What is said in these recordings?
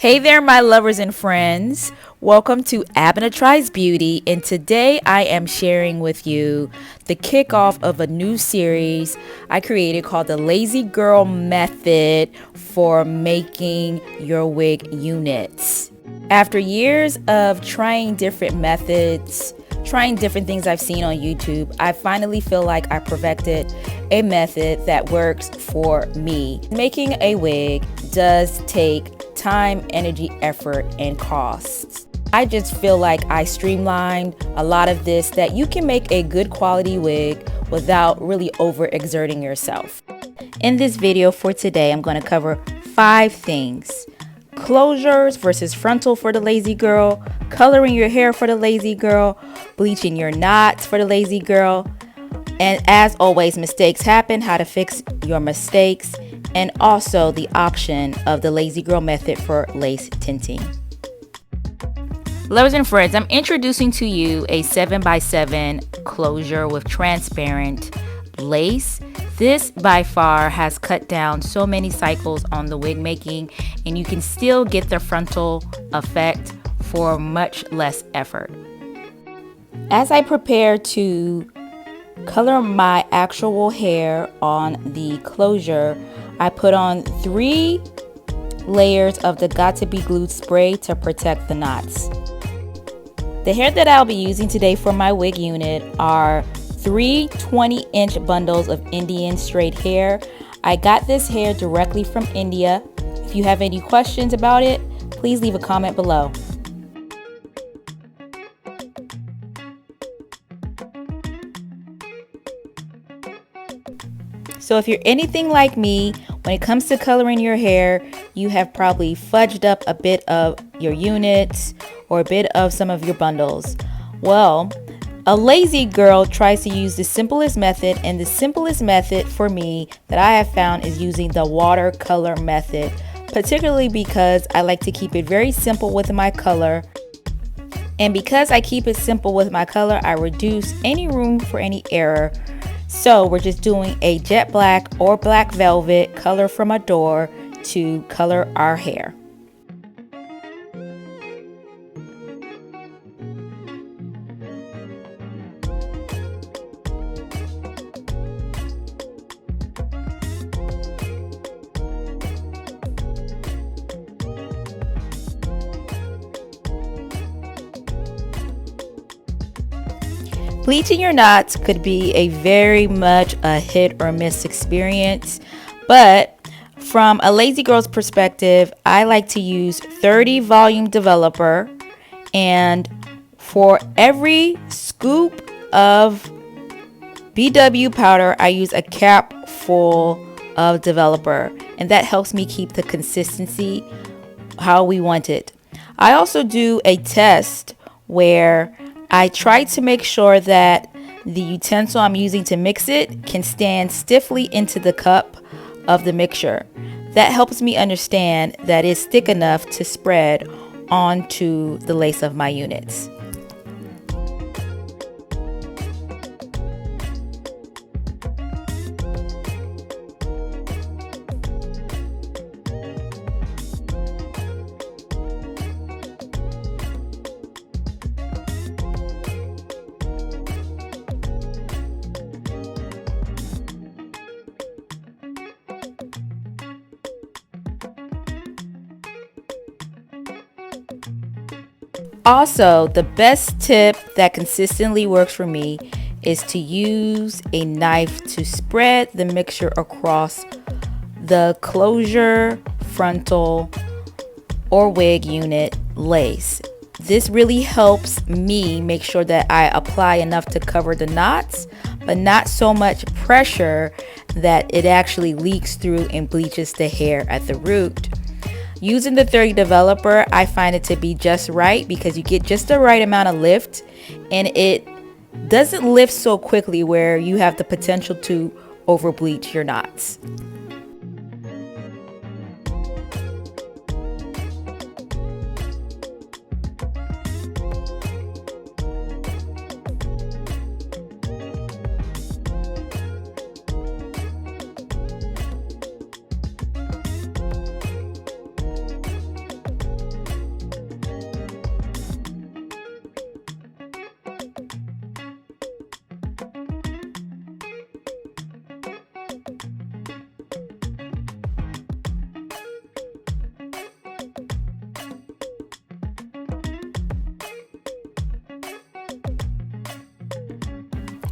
Hey there, my lovers and friends. Welcome to Abena Tries Beauty, and today I am sharing with you the kickoff of a new series I created called the Lazy Girl Method for making your wig units. After years of trying different methods, trying different things I've seen on YouTube, I finally feel like I perfected a method that works for me. Making a wig does take time, energy, effort, and costs. I just feel like I streamlined a lot of this, that you can make a good quality wig without really overexerting yourself. In this video for today, I'm going to cover 5 things. Closures versus frontal for the lazy girl, coloring your hair for the lazy girl, bleaching your knots for the lazy girl, and as always, mistakes happen, how to fix your mistakes, and also the option of the lazy girl method for lace tinting. Lovers and friends, I'm introducing to you a 7x7 closure with transparent lace. This by far has cut down so many cycles on the wig making, and you can still get the frontal effect for much less effort. As I prepare to color my actual hair on the closure, I put on 3 layers of the Got to Be Glued spray to protect the knots. The hair that I'll be using today for my wig unit are 3 20-inch bundles of Indian straight hair. I got this hair directly from India. If you have any questions about it, please leave a comment below. So if you're anything like me, when it comes to coloring your hair, you have probably fudged up a bit of your units or a bit of some of your bundles. Well, a lazy girl tries to use the simplest method, and the simplest method for me that I have found is using the watercolor method, particularly because I like to keep it very simple with my color. And because I keep it simple with my color, I reduce any room for any error. So we're just doing a jet black or black velvet color from Adore to color our hair. Bleaching your knots could be a very much a hit or miss experience, but from a lazy girl's perspective, I like to use 30 volume developer, and for every scoop of BW powder, I use a cap full of developer, and that helps me keep the consistency how we want it. I also do a test where I try to make sure that the utensil I'm using to mix it can stand stiffly into the cup of the mixture. That helps me understand that it's thick enough to spread onto the lace of my units. Also, the best tip that consistently works for me is to use a knife to spread the mixture across the closure, frontal, or wig unit lace. This really helps me make sure that I apply enough to cover the knots, but not so much pressure that it actually leaks through and bleaches the hair at the root. Using the 30 developer, I find it to be just right because you get just the right amount of lift, and it doesn't lift so quickly where you have the potential to over bleach your knots.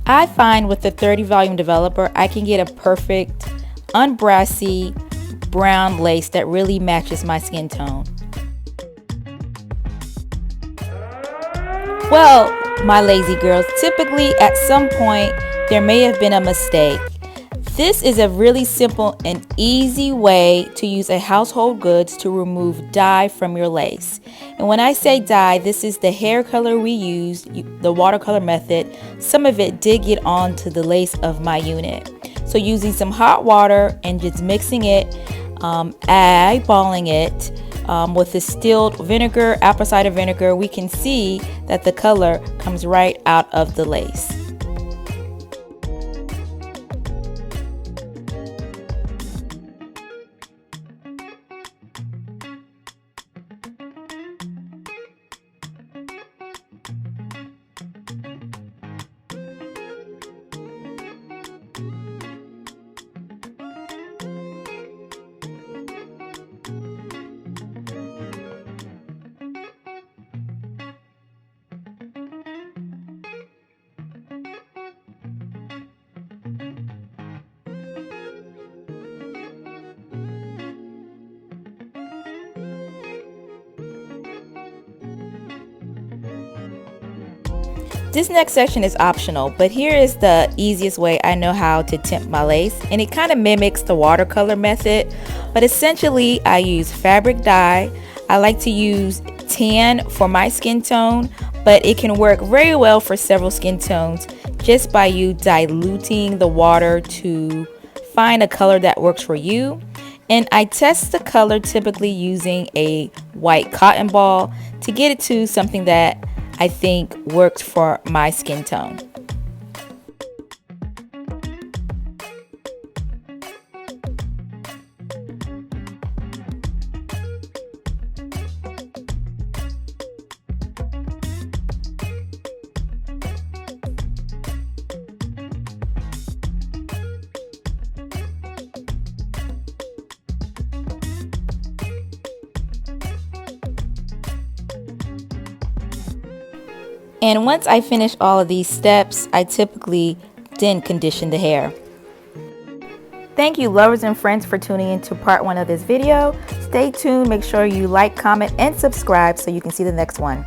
I find with the 30 volume developer, I can get a perfect unbrassy brown lace that really matches my skin tone. Well, my lazy girls, typically at some point there may have been a mistake. This is a really simple and easy way to use a household goods to remove dye from your lace. And when I say dye, this is the hair color we used, the watercolor method. Some of it did get onto the lace of my unit. So using some hot water and just mixing it, eyeballing it with distilled vinegar, apple cider vinegar, we can see that the color comes right out of the lace. This next section is optional, but here is the easiest way I know how to tint my lace, and it kind of mimics the watercolor method, but essentially I use fabric dye. I like to use tan for my skin tone, but it can work very well for several skin tones just by you diluting the water to find a color that works for you. And I test the color typically using a white cotton ball to get it to something that I think works for my skin tone. And once I finish all of these steps, I typically then condition the hair. Thank you, lovers and friends, for tuning into part 1 of this video. Stay tuned, make sure you like, comment, and subscribe so you can see the next one.